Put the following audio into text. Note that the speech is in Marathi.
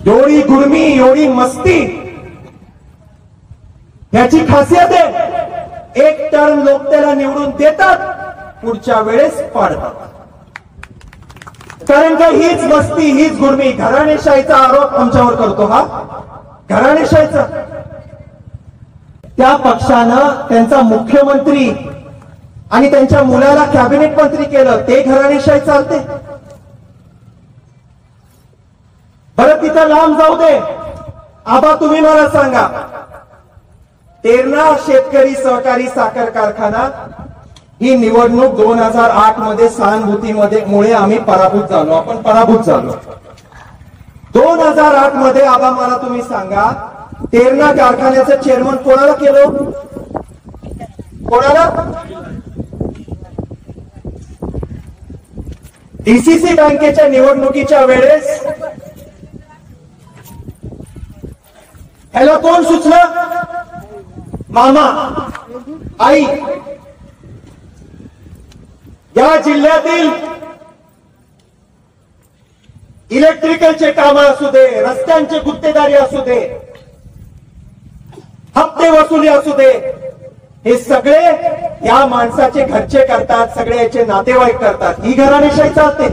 एवढी गुर्मी एवढी मस्ती याची खासियत आहे। एक टर्म लोक त्याला निवडून देतात, पुढच्या वेळेस पाडतात। कारण का हीच मस्ती हीच गुर्मी, घराणेशाहीचा आरोप आमच्यावर करतो हा घराणेशाहीचा। त्या पक्षानं त्यांचा मुख्यमंत्री आणि त्यांच्या मुलाला कॅबिनेट मंत्री केलं, ते घराणेशाही चालते? बरं तिथं लांब जाऊ दे, आबा तुम्ही मला सांगा, तेरणा शेतकरी सहकारी साखर कारखाना ही निवडणूक 2008 मध्ये सहानुभूतीमध्ये मुळे आम्ही पराभूत झालो, आपण पराभूत झालो। 2008 मध्ये आबा मला तुम्ही सांगा, तेरणा कारखान्याचं चेअरमन कोणाला केलं? कोणाला? डीसीसी बँकेच्या निवडणुकीच्या वेळेस ह्याला कोण सुचलं? मामा, आई। या जिल्ह्यातील इलेक्ट्रिकलचे काम असू दे, रस्त्यांचे गुत्तेदारी असू दे, हप्ते वसुली असू दे, हे सगळे या माणसाचे घरचे करतात, सगळे याचे नातेवाईक करतात। ही घराणेशाही चालते।